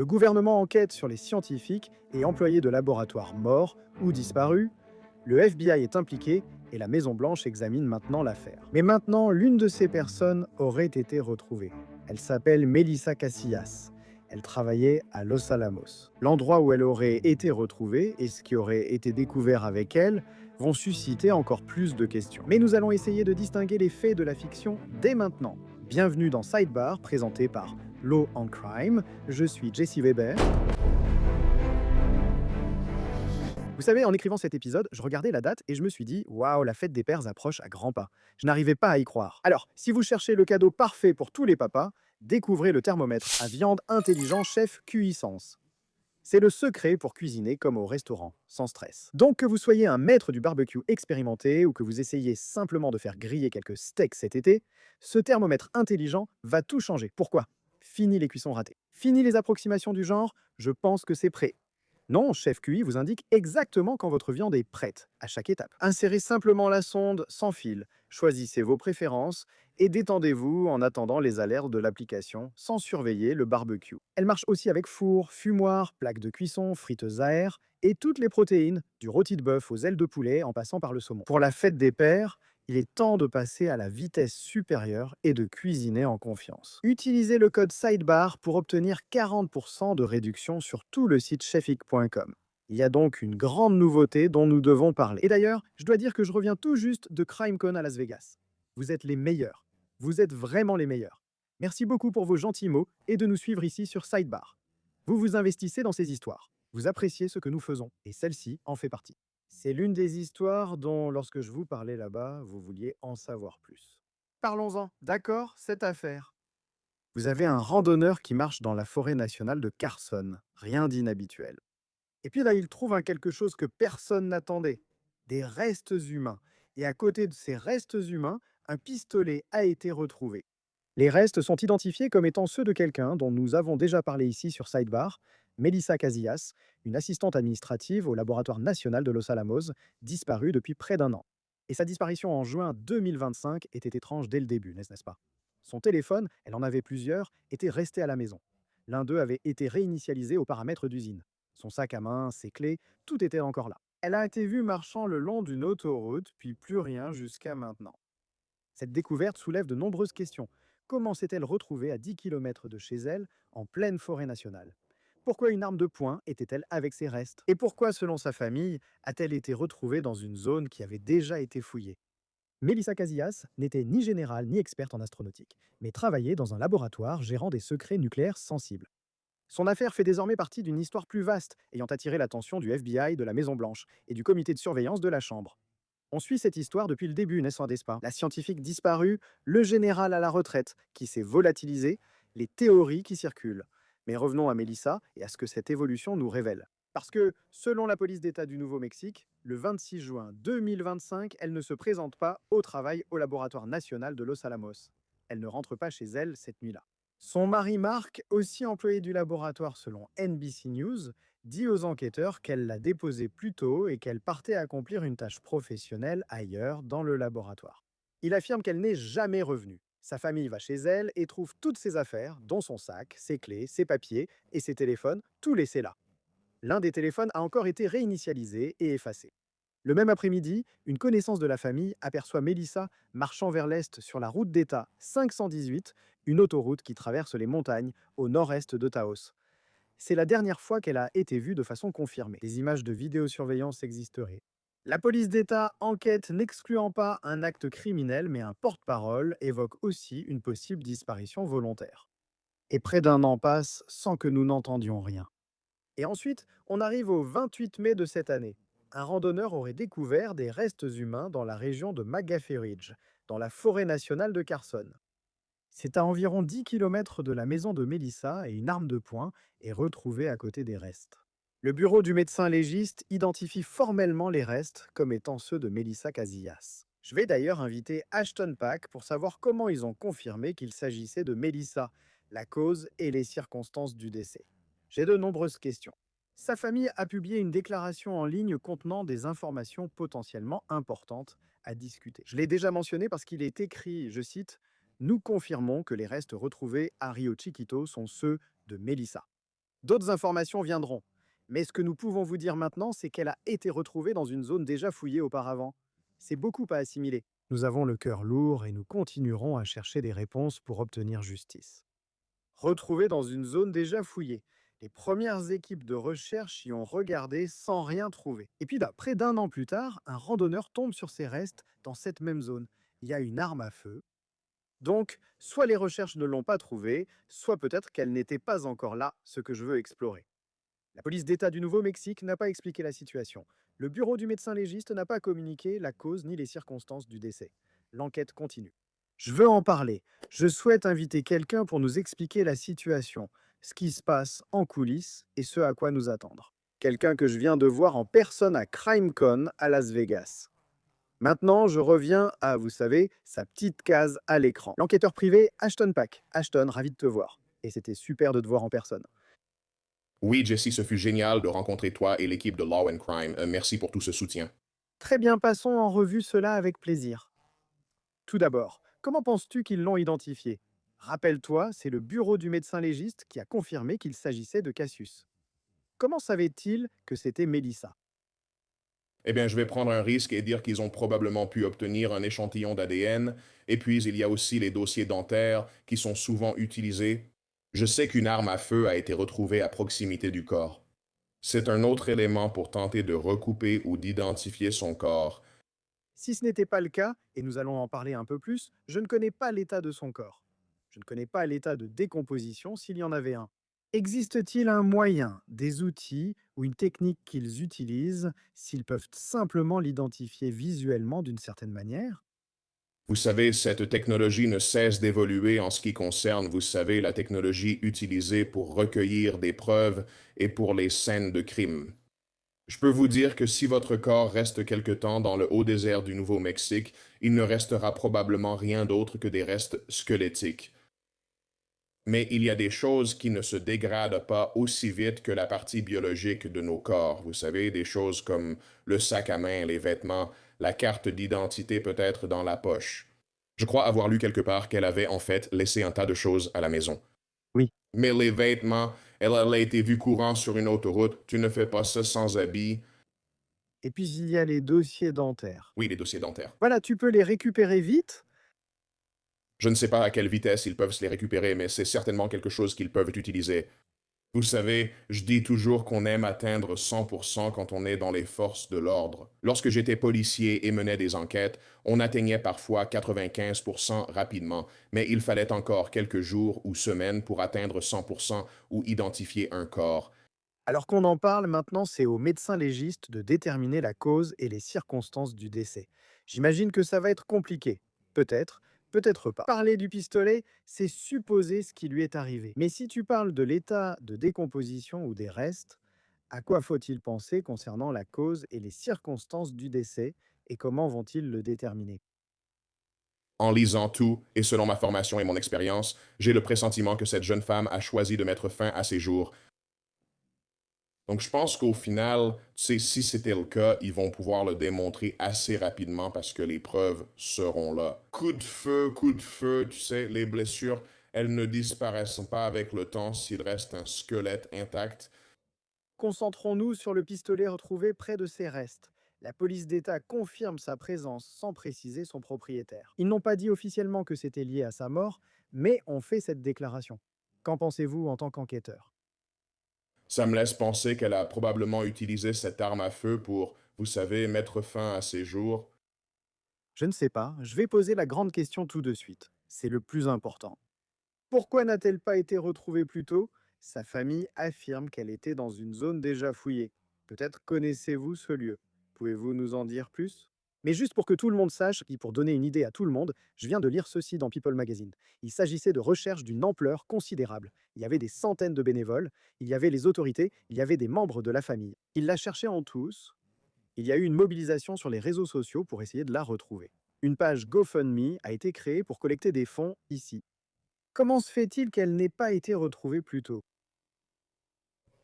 Le gouvernement enquête sur les scientifiques et employés de laboratoires morts ou disparus. Le FBI est impliqué et la Maison-Blanche examine maintenant l'affaire. Mais maintenant, l'une de ces personnes aurait été retrouvée. Elle s'appelle Melissa Casillas. Elle travaillait à Los Alamos. L'endroit où elle aurait été retrouvée et ce qui aurait été découvert avec elle vont susciter encore plus de questions. Mais nous allons essayer de distinguer les faits de la fiction dès maintenant. Bienvenue dans Sidebar, présenté par Law and Crime. Je suis Jesse Weber. Vous savez, en écrivant cet épisode, je regardais la date et je me suis dit « Waouh, la fête des pères approche à grands pas ». Je n'arrivais pas à y croire. Alors, si vous cherchez le cadeau parfait pour tous les papas, découvrez le thermomètre à viande intelligent Chef Cuisance. C'est le secret pour cuisiner comme au restaurant, sans stress. Donc que vous soyez un maître du barbecue expérimenté ou que vous essayiez simplement de faire griller quelques steaks cet été, ce thermomètre intelligent va tout changer. Pourquoi? Fini les cuissons ratées. Fini les approximations du genre « je pense que c'est prêt ». Non, Chef QI vous indique exactement quand votre viande est prête, à chaque étape. Insérez simplement la sonde sans fil, choisissez vos préférences et détendez-vous en attendant les alertes de l'application sans surveiller le barbecue. Elle marche aussi avec four, fumoir, plaque de cuisson, friteuse à air et toutes les protéines, du rôti de bœuf aux ailes de poulet en passant par le saumon. Pour la fête des pères, il est temps de passer à la vitesse supérieure et de cuisiner en confiance. Utilisez le code SIDEBAR pour obtenir 40% de réduction sur tout le site chefic.com. Il y a donc une grande nouveauté dont nous devons parler. Et d'ailleurs, je dois dire que je reviens tout juste de CrimeCon à Las Vegas. Vous êtes les meilleurs. Vous êtes vraiment les meilleurs. Merci beaucoup pour vos gentils mots et de nous suivre ici sur Sidebar. Vous vous investissez dans ces histoires. Vous appréciez ce que nous faisons et celle-ci en fait partie. C'est l'une des histoires dont, lorsque je vous parlais là-bas, vous vouliez en savoir plus. Parlons-en, d'accord, cette affaire. Vous avez un randonneur qui marche dans la forêt nationale de Carson, rien d'inhabituel. Et puis là, il trouve quelque chose que personne n'attendait, des restes humains. Et à côté de ces restes humains, un pistolet a été retrouvé. Les restes sont identifiés comme étant ceux de quelqu'un dont nous avons déjà parlé ici sur Sidebar, Melissa Casillas, une assistante administrative au laboratoire national de Los Alamos, disparue depuis près d'un an. Et sa disparition en juin 2025 était étrange dès le début, n'est-ce pas? Son téléphone, elle en avait plusieurs, était resté à la maison. L'un d'eux avait été réinitialisé aux paramètres d'usine. Son sac à main, ses clés, tout était encore là. Elle a été vue marchant le long d'une autoroute, puis plus rien jusqu'à maintenant. Cette découverte soulève de nombreuses questions. Comment s'est-elle retrouvée à 10 km de chez elle, en pleine forêt nationale? Pourquoi une arme de poing était-elle avec ses restes? Et pourquoi, selon sa famille, a-t-elle été retrouvée dans une zone qui avait déjà été fouillée? Melissa Casillas n'était ni générale ni experte en astronautique, mais travaillait dans un laboratoire gérant des secrets nucléaires sensibles. Son affaire fait désormais partie d'une histoire plus vaste, ayant attiré l'attention du FBI, de la Maison-Blanche et du comité de surveillance de la Chambre. On suit cette histoire depuis le début, n'est-ce pas? La scientifique disparue, le général à la retraite qui s'est volatilisé, les théories qui circulent. Mais revenons à Melissa et à ce que cette évolution nous révèle. Parce que, selon la police d'État du Nouveau-Mexique, le 26 juin 2025, elle ne se présente pas au travail au laboratoire national de Los Alamos. Elle ne rentre pas chez elle cette nuit-là. Son mari Marc, aussi employé du laboratoire selon NBC News, dit aux enquêteurs qu'elle l'a déposé plus tôt et qu'elle partait accomplir une tâche professionnelle ailleurs dans le laboratoire. Il affirme qu'elle n'est jamais revenue. Sa famille va chez elle et trouve toutes ses affaires, dont son sac, ses clés, ses papiers et ses téléphones, tout laissés là. L'un des téléphones a encore été réinitialisé et effacé. Le même après-midi, une connaissance de la famille aperçoit Melissa marchant vers l'est sur la route d'État 518, une autoroute qui traverse les montagnes au nord-est de Taos. C'est la dernière fois qu'elle a été vue de façon confirmée. Des images de vidéosurveillance existeraient. La police d'État enquête n'excluant pas un acte criminel, mais un porte-parole évoque aussi une possible disparition volontaire. Et près d'un an passe sans que nous n'entendions rien. Et ensuite, on arrive au 28 mai de cette année. Un randonneur aurait découvert des restes humains dans la région de McGaffey Ridge, dans la forêt nationale de Carson. C'est à environ 10 km de la maison de Melissa et une arme de poing est retrouvée à côté des restes. Le bureau du médecin légiste identifie formellement les restes comme étant ceux de Melissa Casillas. Je vais d'ailleurs inviter Ashton Pack pour savoir comment ils ont confirmé qu'il s'agissait de Melissa, la cause et les circonstances du décès. J'ai de nombreuses questions. Sa famille a publié une déclaration en ligne contenant des informations potentiellement importantes à discuter. Je l'ai déjà mentionné parce qu'il est écrit, je cite, « Nous confirmons que les restes retrouvés à Rio Chiquito sont ceux de Melissa ». D'autres informations viendront. Mais ce que nous pouvons vous dire maintenant, c'est qu'elle a été retrouvée dans une zone déjà fouillée auparavant. C'est beaucoup à assimiler. Nous avons le cœur lourd et nous continuerons à chercher des réponses pour obtenir justice. Retrouvée dans une zone déjà fouillée. Les premières équipes de recherche y ont regardé sans rien trouver. Et puis, près d'un an plus tard, un randonneur tombe sur ces restes dans cette même zone. Il y a une arme à feu. Donc, soit les recherches ne l'ont pas trouvée, soit peut-être qu'elle n'était pas encore là, ce que je veux explorer. La police d'État du Nouveau-Mexique n'a pas expliqué la situation. Le bureau du médecin légiste n'a pas communiqué la cause ni les circonstances du décès. L'enquête continue. Je veux en parler. Je souhaite inviter quelqu'un pour nous expliquer la situation, ce qui se passe en coulisses et ce à quoi nous attendre. Quelqu'un que je viens de voir en personne à CrimeCon à Las Vegas. Maintenant, je reviens à, vous savez, sa petite case à l'écran. L'enquêteur privé Ashton Pack. Ashton, ravi de te voir. Et c'était super de te voir en personne. Oui, Jesse, ce fut génial de rencontrer toi et l'équipe de Law and Crime. Merci pour tout ce soutien. Très bien, passons en revue cela avec plaisir. Tout d'abord, comment penses-tu qu'ils l'ont identifié? Rappelle-toi, c'est le bureau du médecin légiste qui a confirmé qu'il s'agissait de Cassius. Comment savait-il que c'était Mélissa? Eh bien, je vais prendre un risque et dire qu'ils ont probablement pu obtenir un échantillon d'ADN, et puis il y a aussi les dossiers dentaires qui sont souvent utilisés. Je sais qu'une arme à feu a été retrouvée à proximité du corps. C'est un autre élément pour tenter de recouper ou d'identifier son corps. Si ce n'était pas le cas, et nous allons en parler un peu plus, je ne connais pas l'état de son corps. Je ne connais pas l'état de décomposition s'il y en avait un. Existe-t-il un moyen, des outils ou une technique qu'ils utilisent s'ils peuvent simplement l'identifier visuellement d'une certaine manière? Vous savez, cette technologie ne cesse d'évoluer en ce qui concerne, vous savez, la technologie utilisée pour recueillir des preuves et pour les scènes de crime. Je peux vous dire que si votre corps reste quelque temps dans le haut désert du Nouveau-Mexique, il ne restera probablement rien d'autre que des restes squelettiques. Mais il y a des choses qui ne se dégradent pas aussi vite que la partie biologique de nos corps. Vous savez, des choses comme le sac à main, les vêtements, la carte d'identité peut-être dans la poche. Je crois avoir lu quelque part qu'elle avait en fait laissé un tas de choses à la maison. Oui. Mais les vêtements, elle a été vue courant sur une autoroute, tu ne fais pas ça sans habit. Et puis il y a les dossiers dentaires. Oui, les dossiers dentaires. Voilà, tu peux les récupérer vite. Je ne sais pas à quelle vitesse ils peuvent se les récupérer, mais c'est certainement quelque chose qu'ils peuvent utiliser. Vous savez, je dis toujours qu'on aime atteindre 100% quand on est dans les forces de l'ordre. Lorsque j'étais policier et menais des enquêtes, on atteignait parfois 95% rapidement, mais il fallait encore quelques jours ou semaines pour atteindre 100% ou identifier un corps. Alors qu'on en parle maintenant, c'est au médecin légiste de déterminer la cause et les circonstances du décès. J'imagine que ça va être compliqué. Peut-être, peut-être pas. Parler du pistolet, c'est supposer ce qui lui est arrivé. Mais si tu parles de l'état de décomposition ou des restes, à quoi faut-il penser concernant la cause et les circonstances du décès et comment vont-ils le déterminer? En lisant tout, et selon ma formation et mon expérience, j'ai le pressentiment que cette jeune femme a choisi de mettre fin à ses jours. Donc, je pense qu'au final, tu sais, si c'était le cas, ils vont pouvoir le démontrer assez rapidement parce que les preuves seront là. Coup de feu, tu sais, les blessures, elles ne disparaissent pas avec le temps s'il reste un squelette intact. Concentrons-nous sur le pistolet retrouvé près de ces restes. La police d'État confirme sa présence sans préciser son propriétaire. Ils n'ont pas dit officiellement que c'était lié à sa mort, mais ont fait cette déclaration. Qu'en pensez-vous en tant qu'enquêteur? Ça me laisse penser qu'elle a probablement utilisé cette arme à feu pour, vous savez, mettre fin à ses jours. Je ne sais pas, je vais poser la grande question tout de suite. C'est le plus important. Pourquoi n'a-t-elle pas été retrouvée plus tôt? Sa famille affirme qu'elle était dans une zone déjà fouillée. Peut-être connaissez-vous ce lieu. Pouvez-vous nous en dire plus? Mais juste pour que tout le monde sache, et pour donner une idée à tout le monde, je viens de lire ceci dans People Magazine. Il s'agissait de recherches d'une ampleur considérable. Il y avait des centaines de bénévoles, il y avait les autorités, il y avait des membres de la famille. Ils la cherchaient en tous. Il y a eu une mobilisation sur les réseaux sociaux pour essayer de la retrouver. Une page GoFundMe a été créée pour collecter des fonds ici. Comment se fait-il qu'elle n'ait pas été retrouvée plus tôt?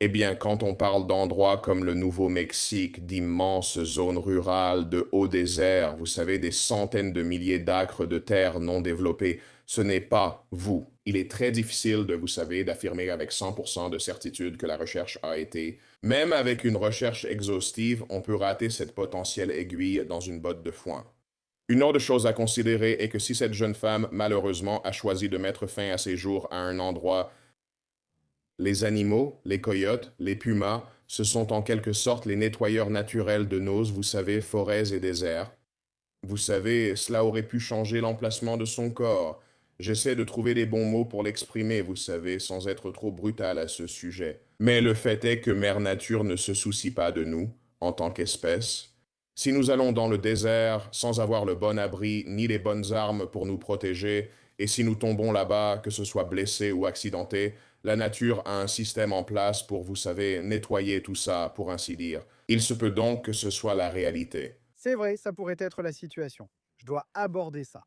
Eh bien, quand on parle d'endroits comme le Nouveau-Mexique, d'immenses zones rurales, de hauts déserts, vous savez, des centaines de milliers d'acres de terres non développées, ce n'est pas vous Il est très difficile de, vous savez, d'affirmer avec 100% de certitude que la recherche a été. Même avec une recherche exhaustive, on peut rater cette potentielle aiguille dans une botte de foin. Une autre chose à considérer est que si cette jeune femme, malheureusement, a choisi de mettre fin à ses jours à un endroit, les animaux, les coyotes, les pumas, ce sont en quelque sorte les nettoyeurs naturels de nos, vous savez, forêts et déserts. Vous savez, cela aurait pu changer l'emplacement de son corps. J'essaie de trouver les bons mots pour l'exprimer, vous savez, sans être trop brutal à ce sujet. Mais le fait est que Mère Nature ne se soucie pas de nous, en tant qu'espèce. Si nous allons dans le désert sans avoir le bon abri ni les bonnes armes pour nous protéger, et si nous tombons là-bas, que ce soit blessés ou accidentés, la nature a un système en place pour, vous savez, nettoyer tout ça, pour ainsi dire. Il se peut donc que ce soit la réalité. C'est vrai, ça pourrait être la situation. Je dois aborder ça.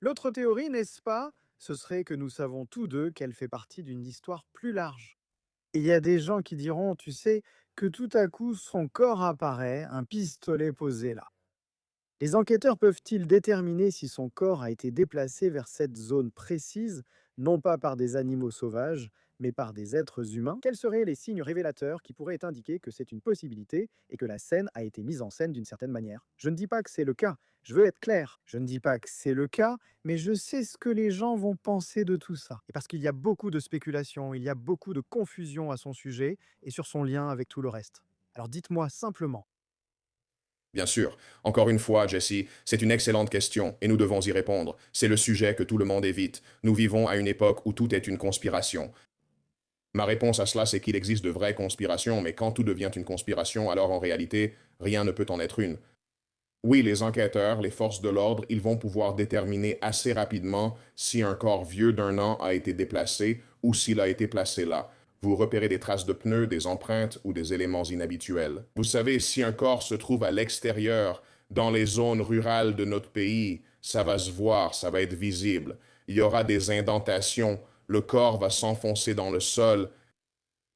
L'autre théorie, n'est-ce pas? Ce serait que nous savons tous deux qu'elle fait partie d'une histoire plus large. Et il y a des gens qui diront, tu sais, que tout à coup son corps apparaît, un pistolet posé là. Les enquêteurs peuvent-ils déterminer si son corps a été déplacé vers cette zone précise, non pas par des animaux sauvages, mais par des êtres humains? Quels seraient les signes révélateurs qui pourraient indiquer que c'est une possibilité et que la scène a été mise en scène d'une certaine manière? Je ne dis pas que c'est le cas, je veux être clair. Je ne dis pas que c'est le cas, mais je sais ce que les gens vont penser de tout ça. Et parce qu'il y a beaucoup de spéculations, il y a beaucoup de confusion à son sujet et sur son lien avec tout le reste. Alors dites-moi simplement. Bien sûr. Encore une fois, Jesse, c'est une excellente question et nous devons y répondre. C'est le sujet que tout le monde évite. Nous vivons à une époque où tout est une conspiration. Ma réponse à cela, c'est qu'il existe de vraies conspirations, mais quand tout devient une conspiration, alors en réalité, rien ne peut en être une. Oui, les enquêteurs, les forces de l'ordre, ils vont pouvoir déterminer assez rapidement si un corps vieux d'un an a été déplacé ou s'il a été placé là. Vous repérez des traces de pneus, des empreintes ou des éléments inhabituels. Vous savez, si un corps se trouve à l'extérieur, dans les zones rurales de notre pays, ça va se voir, ça va être visible. Il y aura des indentations, le corps va s'enfoncer dans le sol.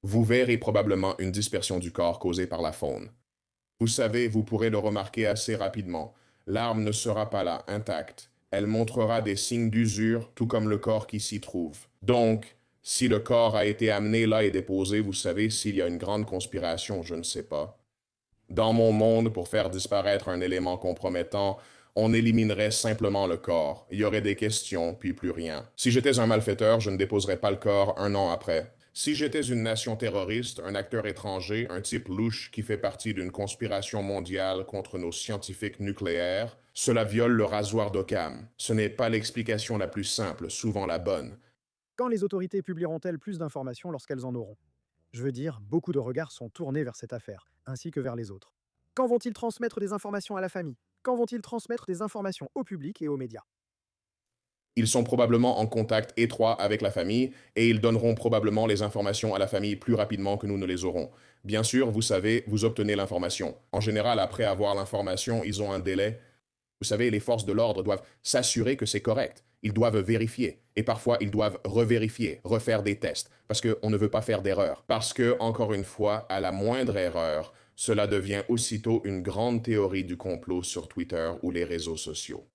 Vous verrez probablement une dispersion du corps causée par la faune. Vous savez, vous pourrez le remarquer assez rapidement. L'arme ne sera pas là, intacte. Elle montrera des signes d'usure, tout comme le corps qui s'y trouve. Donc, si le corps a été amené là et déposé, vous savez, s'il y a une grande conspiration, je ne sais pas. Dans mon monde, pour faire disparaître un élément compromettant, on éliminerait simplement le corps. Il y aurait des questions, puis plus rien. Si j'étais un malfaiteur, je ne déposerais pas le corps un an après. Si j'étais une nation terroriste, un acteur étranger, un type louche qui fait partie d'une conspiration mondiale contre nos scientifiques nucléaires, cela viole le rasoir d'Occam. Ce n'est pas l'explication la plus simple, souvent la bonne. Quand les autorités publieront-elles plus d'informations lorsqu'elles en auront? Je veux dire, beaucoup de regards sont tournés vers cette affaire, ainsi que vers les autres. Quand vont-ils transmettre des informations à la famille? Quand vont-ils transmettre des informations au public et aux médias? Ils sont probablement en contact étroit avec la famille et ils donneront probablement les informations à la famille plus rapidement que nous ne les aurons. Bien sûr, vous savez, vous obtenez l'information. En général, après avoir l'information, ils ont un délai. Vous savez, les forces de l'ordre doivent s'assurer que c'est correct. Ils doivent vérifier. Et parfois, ils doivent revérifier, refaire des tests. Parce qu'on ne veut pas faire d'erreur. Parce que, encore une fois, à la moindre erreur, cela devient aussitôt une grande théorie du complot sur Twitter ou les réseaux sociaux.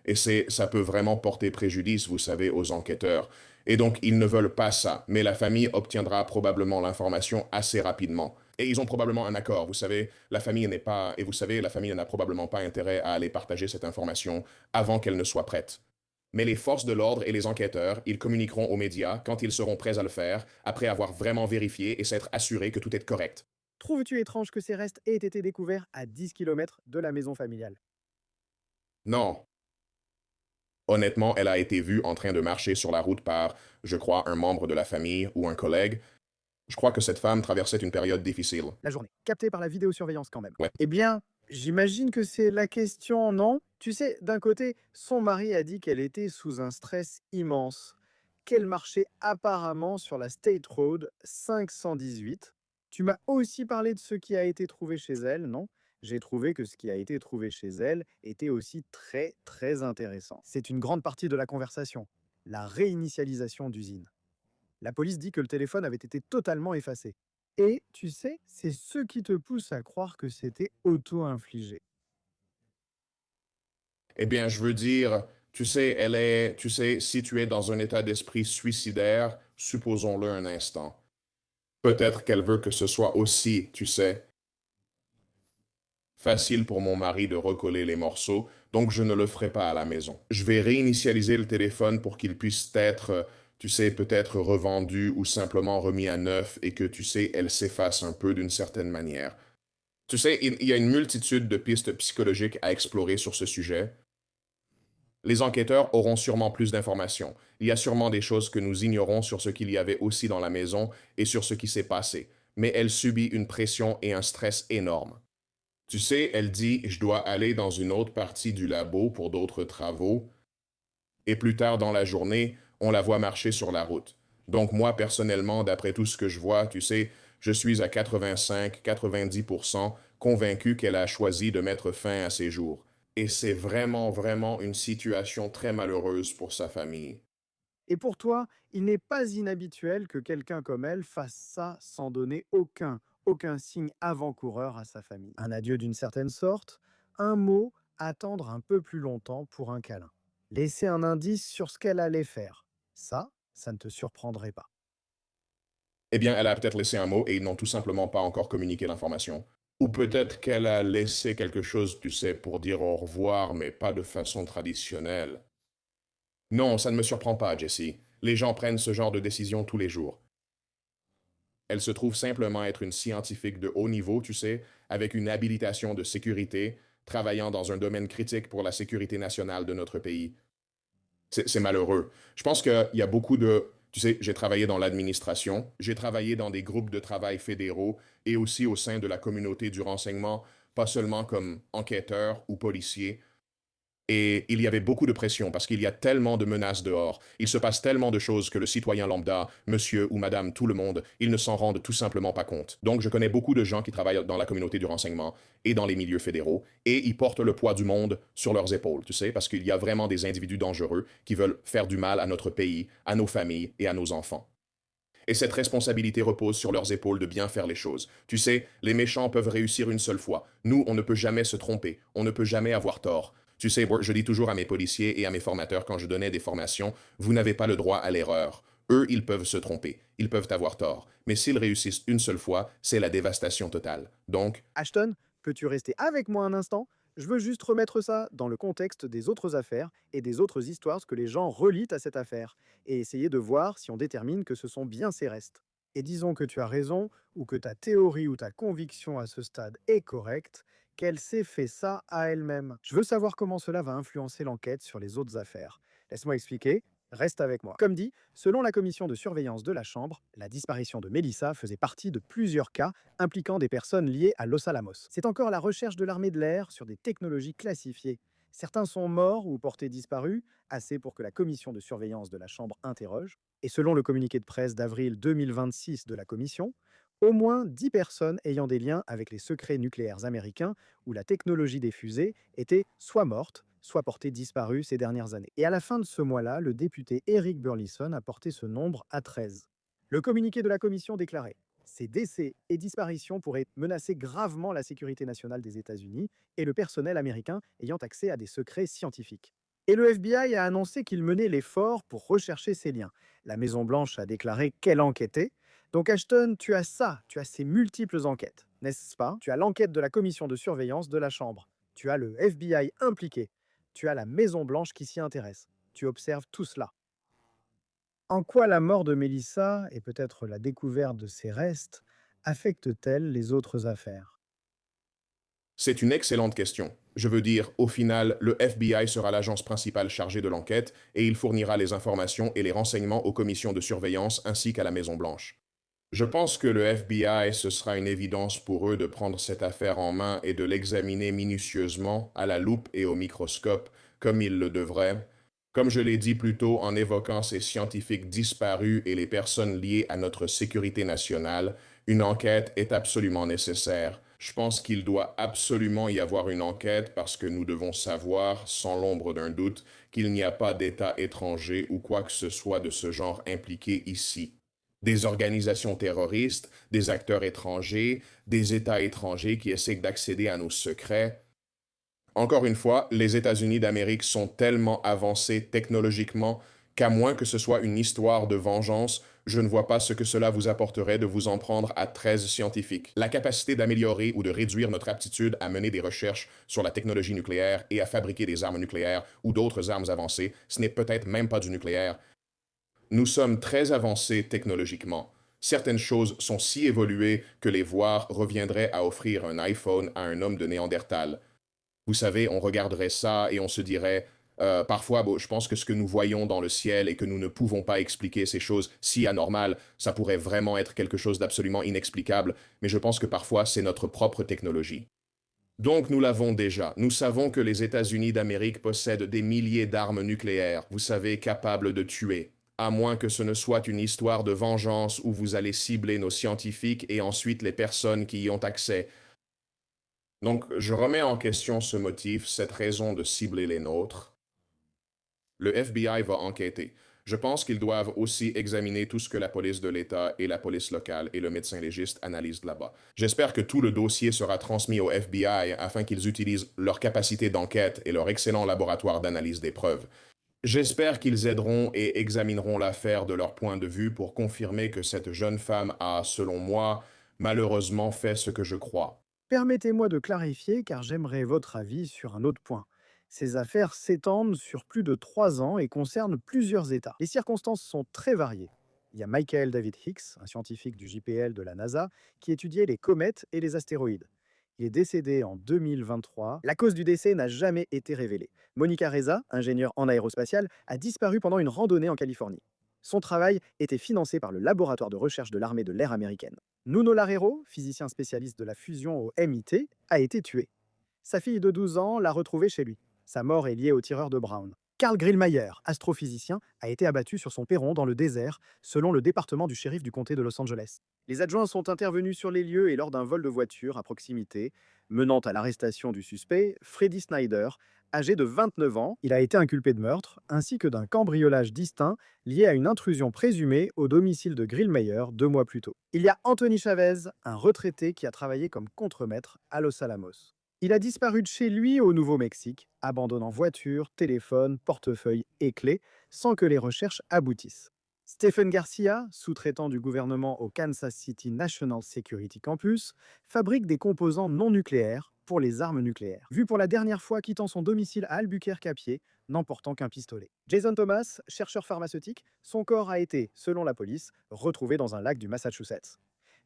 Et ça peut vraiment porter préjudice, vous savez, aux enquêteurs. Et donc, ils ne veulent pas ça. Mais la famille obtiendra probablement l'information assez rapidement. Et ils ont probablement un accord. Vous savez, la famille n'est pas, et vous savez, la famille n'a probablement pas intérêt à aller partager cette information avant qu'elle ne soit prête. Mais les forces de l'ordre et les enquêteurs, ils communiqueront aux médias quand ils seront prêts à le faire, après avoir vraiment vérifié et s'être assurés que tout est correct. Trouves-tu étrange que ces restes aient été découverts à 10 km de la maison familiale? Non, honnêtement, elle a été vue en train de marcher sur la route par, je crois, un membre de la famille ou un collègue. Je crois que cette femme traversait une période difficile. La journée, captée par la vidéosurveillance quand même. Ouais. Eh bien, j'imagine que c'est la question, non? Tu sais, d'un côté, son mari a dit qu'elle était sous un stress immense, qu'elle marchait apparemment sur la State Road 518. Tu m'as aussi parlé de ce qui a été trouvé chez elle, non? J'ai trouvé que ce qui a été trouvé chez elle était aussi très, très intéressant. C'est une grande partie de la conversation, la réinitialisation d'usine. La police dit que le téléphone avait été totalement effacé. Et tu sais, c'est ce qui te pousse à croire que c'était auto-infligé. Eh bien, je veux dire, Tu sais, elle est, tu sais, située dans un état d'esprit suicidaire, supposons-le un instant. Peut-être qu'elle veut que ce soit aussi, tu sais, facile pour mon mari de recoller les morceaux, donc je ne le ferai pas à la maison. Je vais réinitialiser le téléphone pour qu'il puisse être, tu sais, peut-être revendu ou simplement remis à neuf et que, tu sais, elle s'efface un peu d'une certaine manière. Tu sais, il y a une multitude de pistes psychologiques à explorer sur ce sujet. Les enquêteurs auront sûrement plus d'informations. Il y a sûrement des choses que nous ignorons sur ce qu'il y avait aussi dans la maison et sur ce qui s'est passé. Mais elle subit une pression et un stress énormes. Tu sais, elle dit, je dois aller dans une autre partie du labo pour d'autres travaux. Et plus tard dans la journée, on la voit marcher sur la route. Donc moi, personnellement, d'après tout ce que je vois, tu sais, je suis à 85-90% convaincu qu'elle a choisi de mettre fin à ses jours. Et c'est vraiment, vraiment une situation très malheureuse pour sa famille. Et pour toi, il n'est pas inhabituel que quelqu'un comme elle fasse ça sans donner aucun signe avant-coureur à sa famille. Un adieu d'une certaine sorte, un mot, attendre un peu plus longtemps pour un câlin. Laisser un indice sur ce qu'elle allait faire. Ça ne te surprendrait pas. Eh bien, elle a peut-être laissé un mot et ils n'ont tout simplement pas encore communiqué l'information. Ou peut-être qu'elle a laissé quelque chose, tu sais, pour dire au revoir, mais pas de façon traditionnelle. Non, ça ne me surprend pas, Jessie. Les gens prennent ce genre de décision tous les jours. Elle se trouve simplement être une scientifique de haut niveau, tu sais, avec une habilitation de sécurité, travaillant dans un domaine critique pour la sécurité nationale de notre pays. C'est malheureux. Je pense qu'il y a beaucoup de... Tu sais, j'ai travaillé dans l'administration, j'ai travaillé dans des groupes de travail fédéraux et aussi au sein de la communauté du renseignement, pas seulement comme enquêteur ou policier, et il y avait beaucoup de pression parce qu'il y a tellement de menaces dehors. Il se passe tellement de choses que le citoyen lambda, monsieur ou madame, tout le monde, ils ne s'en rendent tout simplement pas compte. Donc, je connais beaucoup de gens qui travaillent dans la communauté du renseignement et dans les milieux fédéraux et ils portent le poids du monde sur leurs épaules, tu sais, parce qu'il y a vraiment des individus dangereux qui veulent faire du mal à notre pays, à nos familles et à nos enfants. Et cette responsabilité repose sur leurs épaules de bien faire les choses. Tu sais, les méchants peuvent réussir une seule fois. Nous, on ne peut jamais se tromper. On ne peut jamais avoir tort. Tu sais, je dis toujours à mes policiers et à mes formateurs quand je donnais des formations, vous n'avez pas le droit à l'erreur. Eux, ils peuvent se tromper. Ils peuvent avoir tort. Mais s'ils réussissent une seule fois, c'est la dévastation totale. Donc, Ashton, peux-tu rester avec moi un instant? Je veux juste remettre ça dans le contexte des autres affaires et des autres histoires que les gens relient à cette affaire, et essayer de voir si on détermine que ce sont bien ces restes. Et disons que tu as raison, ou que ta théorie ou ta conviction à ce stade est correcte, qu'elle s'est fait ça à elle-même. Je veux savoir comment cela va influencer l'enquête sur les autres affaires. Laisse-moi expliquer. Reste avec moi. Comme dit, selon la commission de surveillance de la Chambre, la disparition de Melissa faisait partie de plusieurs cas impliquant des personnes liées à Los Alamos. C'est encore la recherche de l'armée de l'air sur des technologies classifiées. Certains sont morts ou portés disparus, assez pour que la commission de surveillance de la Chambre interroge. Et selon le communiqué de presse d'avril 2026 de la commission, au moins 10 personnes ayant des liens avec les secrets nucléaires américains ou la technologie des fusées étaient soit mortes, soit portées disparues ces dernières années. Et à la fin de ce mois-là, le député Eric Burlison a porté ce nombre à 13. Le communiqué de la commission déclarait: ces décès et disparitions pourraient menacer gravement la sécurité nationale des États-Unis et le personnel américain ayant accès à des secrets scientifiques. Et le FBI a annoncé qu'il menait l'effort pour rechercher ces liens. La Maison-Blanche a déclaré qu'elle enquêtait. Donc Ashton, tu as ça, tu as ces multiples enquêtes, n'est-ce pas? Tu as l'enquête de la commission de surveillance de la Chambre. Tu as le FBI impliqué. Tu as la Maison-Blanche qui s'y intéresse. Tu observes tout cela. En quoi la mort de Mélissa, et peut-être la découverte de ses restes, affecte-t-elle les autres affaires? c'est une excellente question. Je veux dire, au final, le FBI sera l'agence principale chargée de l'enquête et il fournira les informations et les renseignements aux commissions de surveillance ainsi qu'à la Maison-Blanche. Je pense que le FBI, ce sera une évidence pour eux de prendre cette affaire en main et de l'examiner minutieusement, à la loupe et au microscope, comme ils le devraient. Comme je l'ai dit plus tôt en évoquant ces scientifiques disparus et les personnes liées à notre sécurité nationale, une enquête est absolument nécessaire. Je pense qu'il doit absolument y avoir une enquête parce que nous devons savoir, sans l'ombre d'un doute, qu'il n'y a pas d'État étranger ou quoi que ce soit de ce genre impliqué ici. Des organisations terroristes, des acteurs étrangers, des États étrangers qui essaient d'accéder à nos secrets. Encore une fois, les États-Unis d'Amérique sont tellement avancés technologiquement qu'à moins que ce soit une histoire de vengeance, je ne vois pas ce que cela vous apporterait de vous en prendre à 13 scientifiques. La capacité d'améliorer ou de réduire notre aptitude à mener des recherches sur la technologie nucléaire et à fabriquer des armes nucléaires ou d'autres armes avancées, ce n'est peut-être même pas du nucléaire. Nous sommes très avancés technologiquement. Certaines choses sont si évoluées que les voir reviendrait à offrir un iPhone à un homme de Néandertal. Vous savez, on regarderait ça et on se dirait, parfois, bon, je pense que ce que nous voyons dans le ciel et que nous ne pouvons pas expliquer ces choses si anormales, ça pourrait vraiment être quelque chose d'absolument inexplicable, mais je pense que parfois c'est notre propre technologie. Donc nous l'avons déjà. Nous savons que les États-Unis d'Amérique possèdent des milliers d'armes nucléaires, vous savez, capables de tuer. À moins que ce ne soit une histoire de vengeance où vous allez cibler nos scientifiques et ensuite les personnes qui y ont accès. Donc, je remets en question ce motif, cette raison de cibler les nôtres. Le FBI va enquêter. Je pense qu'ils doivent aussi examiner tout ce que la police de l'État et la police locale et le médecin légiste analysent là-bas. J'espère que tout le dossier sera transmis au FBI afin qu'ils utilisent leur capacité d'enquête et leur excellent laboratoire d'analyse des preuves. J'espère qu'ils aideront et examineront l'affaire de leur point de vue pour confirmer que cette jeune femme a, selon moi, malheureusement fait ce que je crois. Permettez-moi de clarifier car j'aimerais votre avis sur un autre point. Ces affaires s'étendent sur plus de 3 ans et concernent plusieurs États. Les circonstances sont très variées. Il y a Michael David Hicks, un scientifique du JPL de la NASA, qui étudiait les comètes et les astéroïdes. Il est décédé en 2023. La cause du décès n'a jamais été révélée. Monica Reza, ingénieure en aérospatiale, a disparu pendant une randonnée en Californie. Son travail était financé par le laboratoire de recherche de l'armée de l'air américaine. Nuno Larrero, physicien spécialiste de la fusion au MIT, a été tué. Sa fille de 12 ans l'a retrouvé chez lui. Sa mort est liée au tireur de Brown. Karl Grillmeyer, astrophysicien, a été abattu sur son perron dans le désert, selon le département du shérif du comté de Los Angeles. Les adjoints sont intervenus sur les lieux et lors d'un vol de voiture à proximité, menant à l'arrestation du suspect, Freddy Snyder, âgé de 29 ans. Il a été inculpé de meurtre, ainsi que d'un cambriolage distinct lié à une intrusion présumée au domicile de Grillmeyer 2 mois plus tôt. Il y a Anthony Chavez, un retraité qui a travaillé comme contremaître à Los Alamos. Il a disparu de chez lui au Nouveau-Mexique, abandonnant voiture, téléphone, portefeuille et clés, sans que les recherches aboutissent. Stephen Garcia, sous-traitant du gouvernement au Kansas City National Security Campus, fabrique des composants non nucléaires pour les armes nucléaires. Vu pour la dernière fois quittant son domicile à Albuquerque à pied, n'emportant qu'un pistolet. Jason Thomas, chercheur pharmaceutique, son corps a été, selon la police, retrouvé dans un lac du Massachusetts.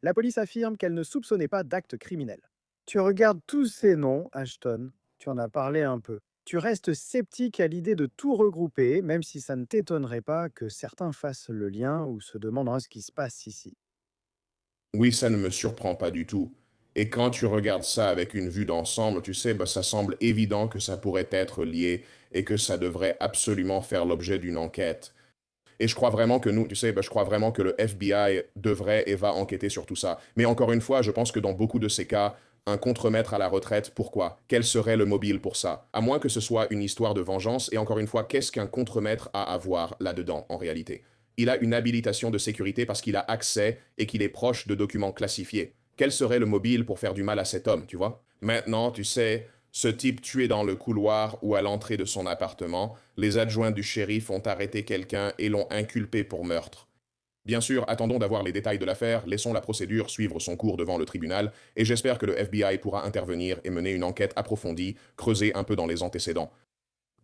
La police affirme qu'elle ne soupçonnait pas d'actes criminels. Tu regardes tous ces noms, Ashton, tu en as parlé un peu. Tu restes sceptique à l'idée de tout regrouper, même si ça ne t'étonnerait pas que certains fassent le lien ou se demandent ce qui se passe ici. Oui, ça ne me surprend pas du tout. Et quand tu regardes ça avec une vue d'ensemble, tu sais, bah, ça semble évident que ça pourrait être lié et que ça devrait absolument faire l'objet d'une enquête. Et je crois vraiment que nous, tu sais, bah, je crois vraiment que le FBI devrait et va enquêter sur tout ça. Mais encore une fois, je pense que dans beaucoup de ces cas, un contremaître à la retraite, pourquoi? Quel serait le mobile pour ça? À moins que ce soit une histoire de vengeance, et encore une fois, qu'est-ce qu'un contremaître a à voir là-dedans, en réalité? Il a une habilitation de sécurité parce qu'il a accès et qu'il est proche de documents classifiés. Quel serait le mobile pour faire du mal à cet homme, tu vois? Maintenant, tu sais, ce type tué dans le couloir ou à l'entrée de son appartement, les adjoints du shérif ont arrêté quelqu'un et l'ont inculpé pour meurtre. Bien sûr, attendons d'avoir les détails de l'affaire, laissons la procédure suivre son cours devant le tribunal, et j'espère que le FBI pourra intervenir et mener une enquête approfondie, creuser un peu dans les antécédents.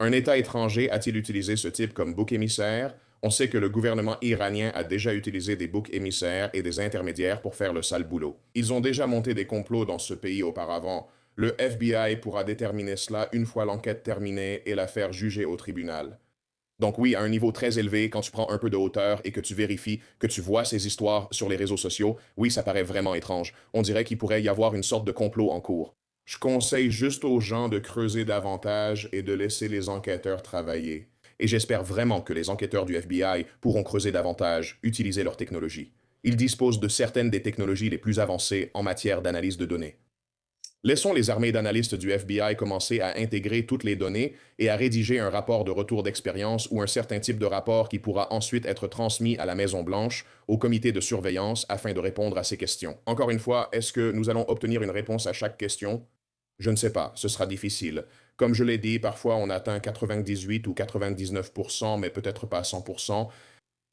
Un État étranger a-t-il utilisé ce type comme bouc émissaire? On sait que le gouvernement iranien a déjà utilisé des boucs émissaires et des intermédiaires pour faire le sale boulot. Ils ont déjà monté des complots dans ce pays auparavant. Le FBI pourra déterminer cela une fois l'enquête terminée et l'affaire jugée au tribunal. Donc oui, à un niveau très élevé, quand tu prends un peu de hauteur et que tu vérifies, que tu vois ces histoires sur les réseaux sociaux, oui, ça paraît vraiment étrange. On dirait qu'il pourrait y avoir une sorte de complot en cours. Je conseille juste aux gens de creuser davantage et de laisser les enquêteurs travailler. Et j'espère vraiment que les enquêteurs du FBI pourront creuser davantage, utiliser leur technologie. Ils disposent de certaines des technologies les plus avancées en matière d'analyse de données. Laissons les armées d'analystes du FBI commencer à intégrer toutes les données et à rédiger un rapport de retour d'expérience ou un certain type de rapport qui pourra ensuite être transmis à la Maison-Blanche, au comité de surveillance, afin de répondre à ces questions. Encore une fois, est-ce que nous allons obtenir une réponse à chaque question? Je ne sais pas, ce sera difficile. Comme je l'ai dit, parfois on atteint 98 ou 99%, mais peut-être pas 100%.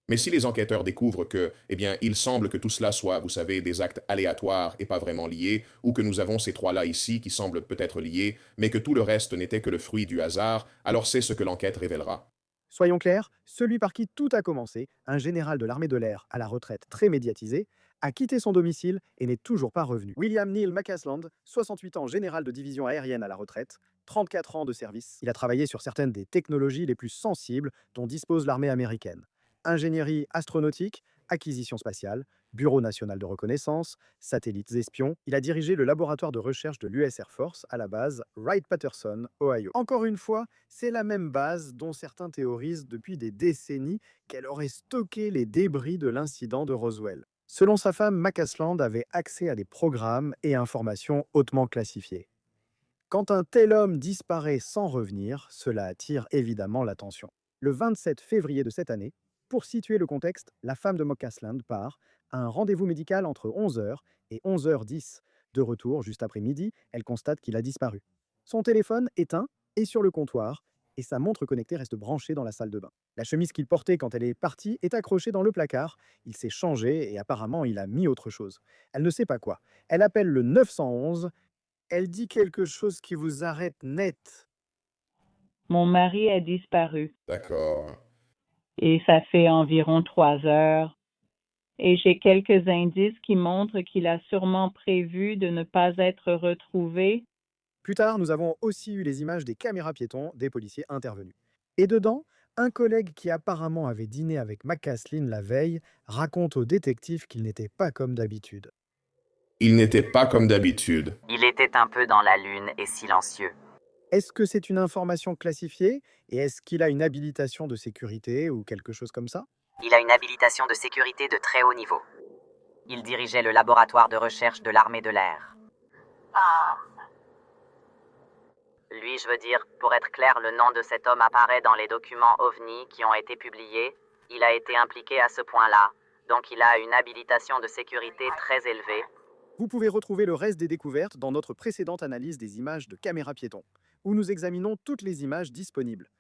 Mais si les enquêteurs découvrent que, eh bien, il semble que tout cela soit, vous savez, des actes aléatoires et pas vraiment liés, ou que nous avons ces trois-là ici qui semblent peut-être liés, mais que tout le reste n'était que le fruit du hasard, alors c'est ce que l'enquête révélera. Soyons clairs, celui par qui tout a commencé, un général de l'armée de l'air à la retraite très médiatisé, a quitté son domicile et n'est toujours pas revenu. William Neil McCasland, 68 ans, général de division aérienne à la retraite, 34 ans de service. Il a travaillé sur certaines des technologies les plus sensibles dont dispose l'armée américaine. Ingénierie astronautique, acquisition spatiale, Bureau national de reconnaissance, satellites espions. Il a dirigé le laboratoire de recherche de l'US Air Force à la base Wright-Patterson, Ohio. Encore une fois, c'est la même base dont certains théorisent depuis des décennies qu'elle aurait stocké les débris de l'incident de Roswell. Selon sa femme, McCasland avait accès à des programmes et informations hautement classifiées. Quand un tel homme disparaît sans revenir, cela attire évidemment l'attention. Le 27 février de cette année, pour situer le contexte, la femme de McCasland part à un rendez-vous médical entre 11h et 11h10. De retour, juste après midi, elle constate qu'il a disparu. Son téléphone éteint est sur le comptoir et sa montre connectée reste branchée dans la salle de bain. La chemise qu'il portait quand elle est partie est accrochée dans le placard. Il s'est changé et apparemment il a mis autre chose. Elle ne sait pas quoi. Elle appelle le 911. Elle dit quelque chose qui vous arrête net. Mon mari a disparu D'accord. et ça fait environ 3 heures. Et j'ai quelques indices qui montrent qu'il a sûrement prévu de ne pas être retrouvé. Plus tard, nous avons aussi eu les images des caméras piétons des policiers intervenus. Et dedans, un collègue qui apparemment avait dîné avec McCaslin la veille raconte au détective qu'il n'était pas comme d'habitude. Il n'était pas comme d'habitude. Il était un peu dans la lune et silencieux. Est-ce que c'est une information classifiée et est-ce qu'il a une habilitation de sécurité ou quelque chose comme ça? Il a une habilitation de sécurité de très haut niveau. Il dirigeait le laboratoire de recherche de l'armée de l'air. Lui, je veux dire, pour être clair, le nom de cet homme apparaît dans les documents OVNI qui ont été publiés. Il a été impliqué à ce point-là, donc il a une habilitation de sécurité très élevée. Vous pouvez retrouver le reste des découvertes dans notre précédente analyse des images de caméras piétons, où nous examinons toutes les images disponibles.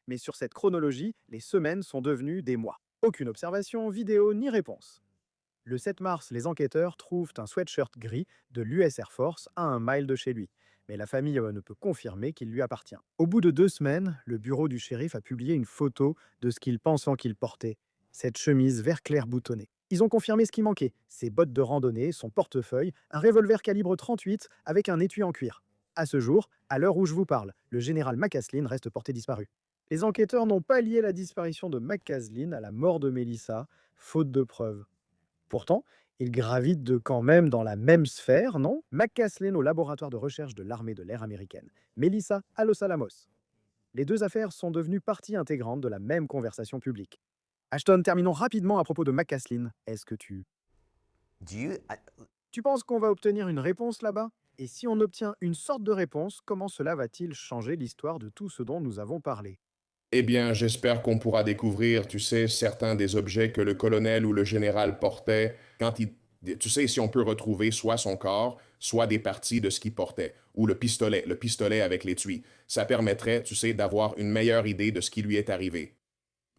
Mais sur cette chronologie, les semaines sont devenues des mois. Aucune observation, vidéo ni réponse. Le 7 mars, les enquêteurs trouvent un sweatshirt gris de l'US Air Force à 1 mile de chez lui. Mais la famille ne peut confirmer qu'il lui appartient. Au bout de 2 semaines, le bureau du shérif a publié une photo de ce qu'ils pensent qu'il portait. Cette chemise vert clair boutonnée. Ils ont confirmé ce qui manquait, ses bottes de randonnée, son portefeuille, un revolver calibre 38 avec un étui en cuir. À ce jour, à l'heure où je vous parle, le général McCaslin reste porté disparu. Les enquêteurs n'ont pas lié la disparition de McCaslin à la mort de Melissa, faute de preuves. Pourtant, ils gravitent quand même dans la même sphère, non? McCaslin au laboratoire de recherche de l'armée de l'air américaine, Melissa à Los Alamos. Les deux affaires sont devenues partie intégrante de la même conversation publique. Ashton, terminons rapidement à propos de McCaslin. Est-ce que tu penses qu'on va obtenir une réponse là-bas? Et si on obtient une sorte de réponse, comment cela va-t-il changer l'histoire de tout ce dont nous avons parlé? Eh bien, j'espère qu'on pourra découvrir, tu sais, certains des objets que le colonel ou le général portait quand il... Tu sais, si on peut retrouver soit son corps, soit des parties de ce qu'il portait, ou le pistolet avec l'étui. Ça permettrait, tu sais, d'avoir une meilleure idée de ce qui lui est arrivé.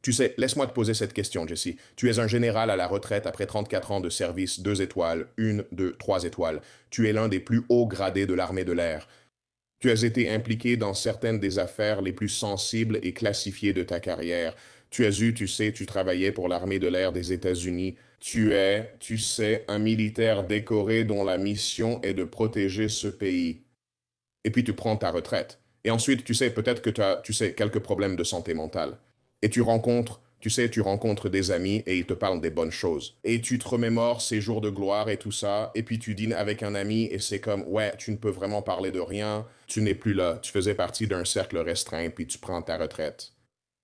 Tu sais, laisse-moi te poser cette question, Jesse. Tu es un général à la retraite après 34 ans de service, 2 étoiles, 1, 2, 3 étoiles. Tu es l'un des plus hauts gradés de l'armée de l'air. Tu as été impliqué dans certaines des affaires les plus sensibles et classifiées de ta carrière. Tu sais, tu travaillais pour l'armée de l'air des États-Unis. Tu es, tu sais, un militaire décoré dont la mission est de protéger ce pays. Et puis tu prends ta retraite. Et ensuite, tu sais, peut-être que tu as, tu sais, quelques problèmes de santé mentale. Et tu rencontres des amis et ils te parlent des bonnes choses. Et tu te remémores ces jours de gloire et tout ça, et puis tu dînes avec un ami et c'est comme, ouais, tu ne peux vraiment parler de rien, tu n'es plus là, tu faisais partie d'un cercle restreint, puis tu prends ta retraite.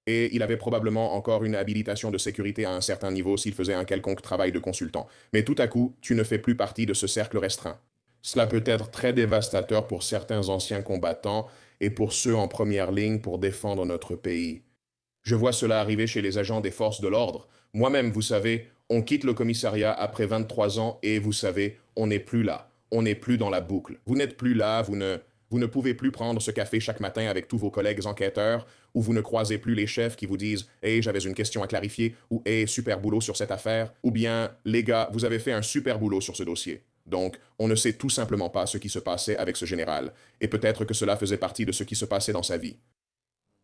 Et il avait probablement encore une habilitation de sécurité à un certain niveau s'il faisait un quelconque travail de consultant. Mais tout à coup, tu ne fais plus partie de ce cercle restreint. Cela peut être très dévastateur pour certains anciens combattants et pour ceux en première ligne pour défendre notre pays. Je vois cela arriver chez les agents des forces de l'ordre. Moi-même, vous savez, on quitte le commissariat après 23 ans et vous savez, on n'est plus là. On n'est plus dans la boucle. Vous n'êtes plus là, vous ne... Vous ne pouvez plus prendre ce café chaque matin avec tous vos collègues enquêteurs, ou vous ne croisez plus les chefs qui vous disent Hey, j'avais une question à clarifier, ou Hey, super boulot sur cette affaire, ou bien Les gars, vous avez fait un super boulot sur ce dossier. Donc, on ne sait tout simplement pas ce qui se passait avec ce général, et peut-être que cela faisait partie de ce qui se passait dans sa vie.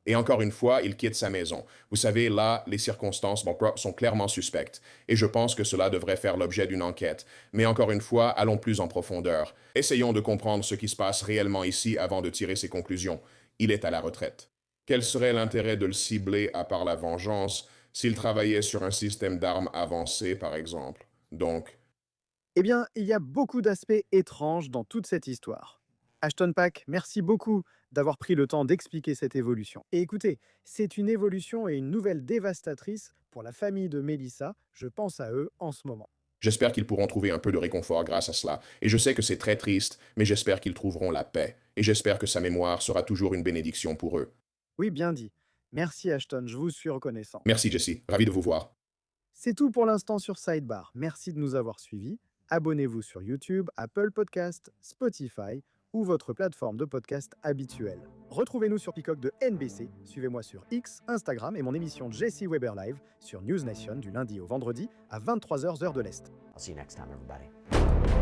Et encore une fois, il quitte sa maison. Vous savez, là, les circonstances sont clairement suspectes, et je pense que cela devrait faire l'objet d'une enquête. Mais encore une fois, allons plus en profondeur. Essayons de comprendre ce qui se passe réellement ici avant de tirer ses conclusions. Il est à la retraite. Quel serait l'intérêt de le cibler à part la vengeance s'il travaillait sur un système d'armes avancé, par exemple? Donc, Eh bien, il y a beaucoup d'aspects étranges dans toute cette histoire. Ashton Pack, merci beaucoup d'avoir pris le temps d'expliquer cette évolution. Et écoutez, c'est une évolution et une nouvelle dévastatrice pour la famille de Melissa. Je pense à eux en ce moment. j'espère qu'ils pourront trouver un peu de réconfort grâce à cela. Et je sais que c'est très triste, mais j'espère qu'ils trouveront la paix. Et j'espère que sa mémoire sera toujours une bénédiction pour eux. Oui, bien dit. Merci Ashton, je vous suis reconnaissant. Merci, Jesse. Ravi de vous voir. C'est tout pour l'instant sur Sidebar. Merci de nous avoir suivis. Abonnez-vous sur YouTube, Apple Podcast, Spotify ou votre plateforme de podcast habituelle. Retrouvez-nous sur Peacock de NBC, suivez-moi sur X, Instagram et mon émission Jesse Weber Live sur News Nation du lundi au vendredi à 23h heure de l'Est. I'll see you next time, everybody.